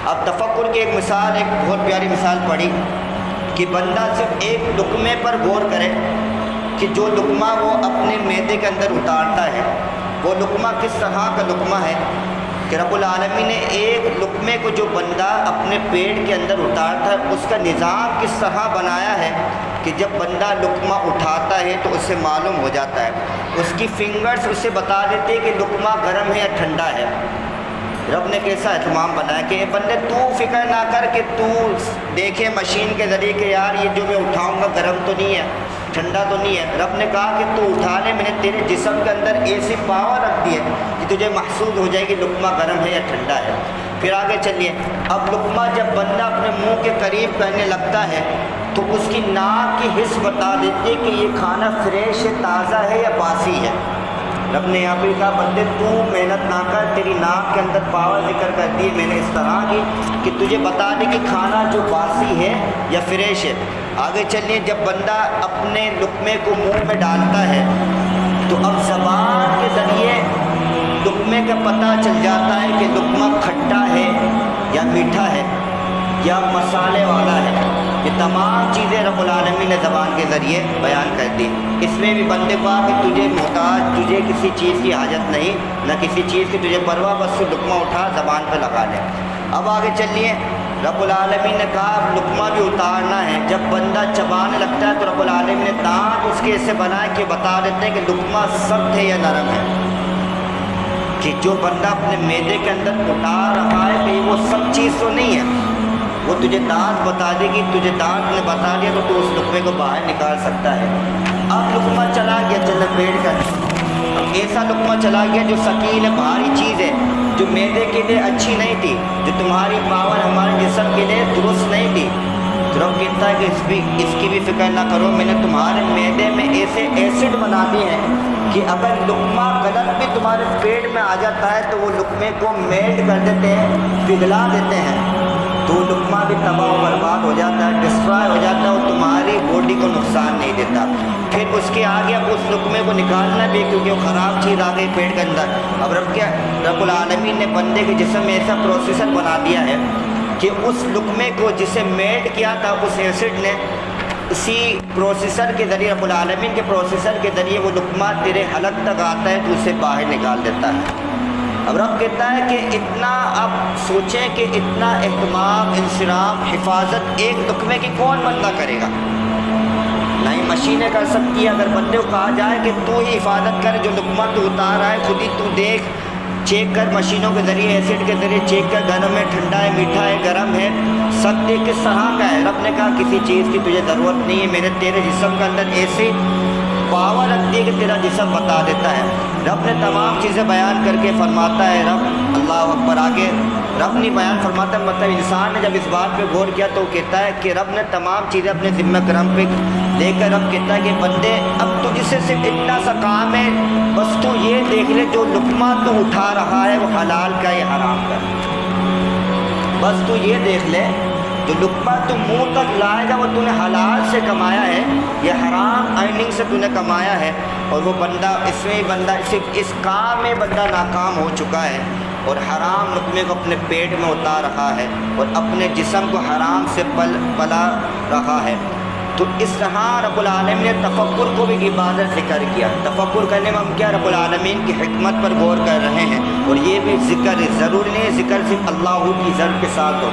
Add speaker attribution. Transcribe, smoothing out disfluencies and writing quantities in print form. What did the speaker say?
Speaker 1: اب تفکر کی ایک مثال، ایک بہت پیاری مثال پڑھی کہ بندہ صرف ایک لقمے پر غور کرے کہ جو لقمہ وہ اپنے معدے کے اندر اتارتا ہے وہ لقمہ کس طرح کا لقمہ ہے کہ رب العالمین نے ایک لقمے کو جو بندہ اپنے پیٹ کے اندر اتارتا ہے اس کا نظام کس طرح بنایا ہے کہ جب بندہ لقمہ اٹھاتا ہے تو اسے معلوم ہو جاتا ہے، اس کی فنگرز اسے بتا دیتے کہ لقمہ گرم ہے یا ٹھنڈا ہے۔ رب نے کیسا اہتمام بنایا کہ بندے تو فکر نہ کر کہ تو دیکھے مشین کے ذریعے کہ یار یہ جو میں اٹھاؤں گا گرم تو نہیں ہے، ٹھنڈا تو نہیں ہے۔ رب نے کہا کہ تو اٹھا لے، میں نے تیرے جسم کے اندر ایسی پاور رکھ دی ہے کہ تجھے محسوس ہو جائے کہ لقمہ گرم ہے یا ٹھنڈا ہے۔ پھر آگے چلیے، اب لقمہ جب بندہ اپنے منہ کے قریب کرنے لگتا ہے تو اس کی ناک کی حس بتا دیتی ہے کہ یہ کھانا فریش ہے، تازہ ہے یا باسی ہے۔ رب نے یہاں پہ کہا بندے تو محنت نہ کر، تیری ناک کے اندر پاور ذکر کر دی میں نے اس طرح کی کہ تجھے بتا دے کہ کھانا جو باسی ہے یا فریش ہے۔ آگے چلیے، جب بندہ اپنے لقمے کو منہ میں ڈالتا ہے تو اب زبان کے ذریعے لقمے کا پتہ چل جاتا ہے کہ لقمہ کھٹا ہے یا میٹھا ہے یا مسالے والا ہے۔ یہ تمام چیزیں رب العالمین نے زبان کے ذریعے بیان کر دی۔ اس میں بھی بندے کو کہ تجھے محتاج، تجھے کسی چیز کی حاجت نہیں، نہ کسی چیز کی تجھے پرواہ، بس تو لقمہ اٹھا زبان پہ لگا لے۔ اب آگے چلیے، رب العالمین نے کہا اب لقمہ بھی اتارنا ہے۔ جب بندہ چبانے لگتا ہے تو رب العالمین نے دانت اس کے ایسے بنائے کہ بتا دیتے ہیں کہ لقمہ سخت ہے یا نرم ہے، کہ جو بندہ اپنے معدے کے اندر اتار رہا ہے کہ وہ سب چیز تو نہیں ہے، وہ تجھے دانت بتا دے گی، تجھے دانت نے بتا دیا تو اس لقمے کو باہر نکال سکتا ہے۔ اب لقمہ چلا گیا چل پیٹ کا، اب ایسا لقمہ چلا گیا جو ثقیل ہے، بھاری چیز ہے، جو معدے کے لیے اچھی نہیں تھی، جو تمہاری پاور ہمارے جسم کے لیے درست نہیں تھی۔ تو رب کہتا ہے کہ اس کی بھی فکر نہ کرو، میں نے تمہارے معدے میں ایسے ایسڈ بنا دیے ہیں کہ اگر لقمہ غلط بھی تمہارے پیٹ میں آ جاتا ہے تو وہ لقمے کو میلٹ کر دیتے ہیں، پگھلا دیتے ہیں، تو وہ لقمہ بھی تباہ و برباد ہو جاتا ہے، ڈسٹرائے ہو جاتا ہے، اور تمہاری باڈی کو نقصان نہیں دیتا۔ پھر اس کے آگے اب اس لقمے کو نکالنا بھی کیونکہ وہ خراب چیز آ گئی پیٹ کے اندر۔ اب رب العالمین نے بندے کے جسم میں ایسا پروسیسر بنا دیا ہے کہ اس لقمے کو جسے میلٹ کیا تھا اس ایسڈ نے، اسی پروسیسر کے ذریعے، رب العالمین کے پروسیسر کے ذریعے وہ لقمہ تیرے حلق تک آتا ہے تو اسے باہر نکال دیتا ہے۔ اب رب کہتا ہے کہ اتنا اب سوچیں کہ اتنا اہتمام، انصراف، حفاظت ایک لقمے کی کون بندہ کرے گا؟ نہیں مشینیں کر سکتی ہے۔ اگر بندے کو کہا جائے کہ تو ہی حفاظت کر، جو لقمہ تو اتار رہا ہے خود ہی تو دیکھ، چیک کر، مشینوں کے ذریعے، ایسڈ کے ذریعے چیک کر، گرم ہے، ٹھنڈا ہے، میٹھا ہے، گرم ہے، سب دیکھ کس طرح کا ہے۔ رب نے کہا کسی چیز کی تجھے ضرورت نہیں ہے، میں نے تیرے جسم کے اندر ایسی پاور رکھ دی کہ تیرا جسم بتا دیتا ہے۔ رب نے تمام چیزیں بیان کر کے فرماتا ہے، رب اللہ اکبر، آگے رب نہیں بیان فرماتا، مطلب انسان نے جب اس بات پہ غور کیا تو کہتا ہے کہ رب نے تمام چیزیں اپنے ذمہ کرم پہ لے کر رب کہتا ہے کہ بندے اب تجھ سے صرف اتنا سا کام ہے، بس تو یہ دیکھ لے جو لقمہ تو اٹھا رہا ہے وہ حلال کا ہے حرام کا، بس تو یہ دیکھ لے جو لقمہ تو منہ تک لائے گا وہ تو نے حلال سے کمایا ہے یا حرام ارننگ سے تو نے کمایا ہے۔ اور وہ بندہ اس میں بندہ صرف اس کام میں بندہ ناکام ہو چکا ہے اور حرام لقمے کو اپنے پیٹ میں اتار رہا ہے اور اپنے جسم کو حرام سے پلا رہا ہے۔ تو اس طرح رب العالمین نے تفکر کو بھی عبادت ذکر کیا۔ تفکر کرنے میں ہم کیا رب العالمین کی حکمت پر غور کر رہے ہیں، اور یہ بھی ذکر ضروری نہیں ہے ذکر صرف اللہ کی ذکر کے ساتھ ہو۔